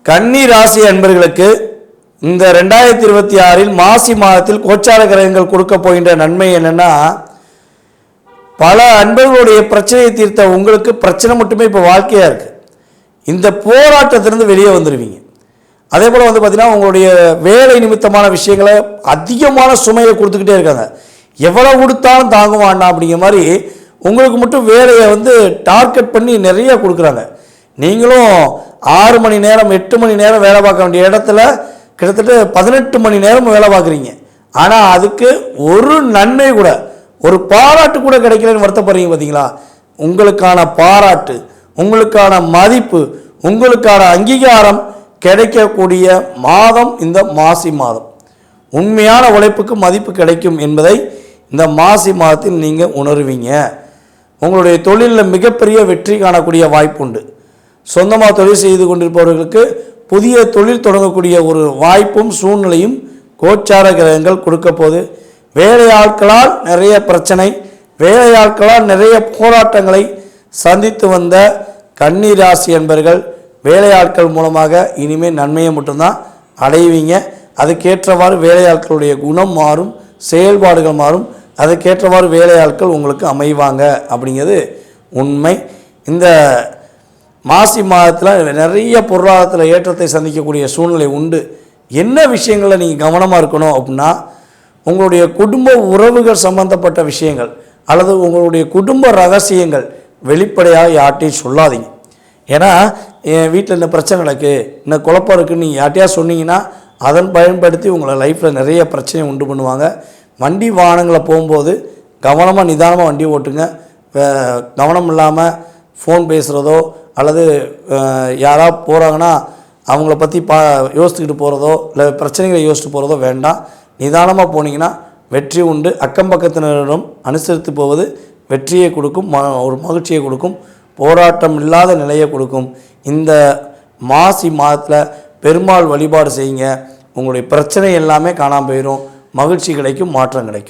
கன்னி ராசி அன்பர்களுக்கு இந்த 2026 மாசி மாதத்தில் கோச்சார கிரகங்கள் கொடுக்க போகின்ற நன்மை என்னன்னா, பல அன்பர்களுடைய பிரச்சனையை தீர்த்த உங்களுக்கு பிரச்சனை மட்டுமே இப்போ வாழ்க்கையாக இருக்குது. இந்த போராட்டத்திலிருந்து வெளியே வந்துடுவீங்க. அதே போல் பார்த்தீங்கன்னா, உங்களுடைய வேலை நிமித்தமான விஷயங்களை அதிகமான சுமையை கொடுத்துக்கிட்டே இருக்காங்க. எவ்வளோ கொடுத்தாலும் தாங்குவாண்ணா அப்படிங்கிற மாதிரி உங்களுக்கு மட்டும் வேலையை டார்கெட் பண்ணி நிறைய கொடுக்குறாங்க. நீங்களும் 6 மணி நேரம் 8 மணி நேரம் வேலை பார்க்க வேண்டிய இடத்துல கிட்டத்தட்ட 18 மணி நேரம் வேலை பார்க்குறீங்க. ஆனால் அதுக்கு ஒரு நன்மை கூட, ஒரு பாராட்டு கூட கிடைக்கலன்னு வருத்தப்படுறீங்க. பார்த்தீங்களா? உங்களுக்கான பாராட்டு, உங்களுக்கான மதிப்பு, உங்களுக்கான அங்கீகாரம் கிடைக்கக்கூடிய மாதம் இந்த மாசி மாதம். உண்மையான உழைப்புக்கு மதிப்பு கிடைக்கும் என்பதை இந்த மாசி மாதத்தில் நீங்கள் உணர்வீங்க. உங்களுடைய தொழிலில் மிகப்பெரிய வெற்றி காணக்கூடிய வாய்ப்பு உண்டு. சொந்தமாக தொழில் செய்து கொண்டிருப்பவர்களுக்கு புதிய தொழில் தொடங்கக்கூடிய ஒரு வாய்ப்பும் சூழ்நிலையும் கோச்சார கிரகங்கள் கொடுக்க போது. வேலையாட்களால் நிறைய பிரச்சனை, வேலையாட்களால் நிறைய போராட்டங்களை சந்தித்து வந்த கன்னி ராசி என்பர்கள் வேலையாட்கள் மூலமாக இனிமேல் நன்மையை மட்டும்தான் அடைவீங்க. அதுக்கேற்றவாறு வேலையாட்களுடைய குணம் மாறும், செயல்பாடுகள் மாறும். அதுக்கேற்றவாறு வேலையாட்கள் உங்களுக்கு அமைவாங்க அப்படிங்கிறது உண்மை. இந்த மாசி மாதத்தில் நிறைய பொருளாதாரத்தில் ஏற்றத்தை சந்திக்கக்கூடிய சூழ்நிலை உண்டு. என்ன விஷயங்களில் நீங்கள் கவனமாக இருக்கணும் அப்படின்னா, உங்களுடைய குடும்ப உறவுகள் சம்பந்தப்பட்ட விஷயங்கள் அல்லது உங்களுடைய குடும்ப ரகசியங்கள் வெளிப்படையாக யார்ட்டையும் சொல்லாதீங்க. ஏன்னா, என் வீட்டில் இந்த பிரச்சனை நடக்கு, இந்த குழப்பம் இருக்குன்னு நீங்கள் யார்ட்டையா சொன்னீங்கன்னா அதன் பயன்படுத்தி உங்களை லைஃப்பில் நிறைய பிரச்சனையை உண்டு பண்ணுவாங்க. வண்டி வாகனங்களை போகும்போது கவனமாக நிதானமாக வண்டி ஓட்டுங்க. கவனம் இல்லாமல் ஃபோன் பேசுகிறதோ அல்லது யாராவது போகிறாங்கன்னா அவங்கள பற்றி யோசித்துக்கிட்டு போகிறதோ இல்லை பிரச்சனைகளை யோசித்து போகிறதோ வேண்டாம். நிதானமாக போனீங்கன்னா வெற்றி உண்டு. அக்கம் பக்கத்தினரிடம் அனுசரித்து போவது வெற்றியை கொடுக்கும், ஒரு மகிழ்ச்சியை கொடுக்கும், போராட்டம் இல்லாத நிலையை கொடுக்கும். இந்த மாசி மாதத்தில் பெருமாள் வழிபாடு செய்யுங்க. உங்களுடைய பிரச்சனை எல்லாமே காணாமல் போயிடும். மகிழ்ச்சி கிடைக்கும், மாற்றம் கிடைக்கும்.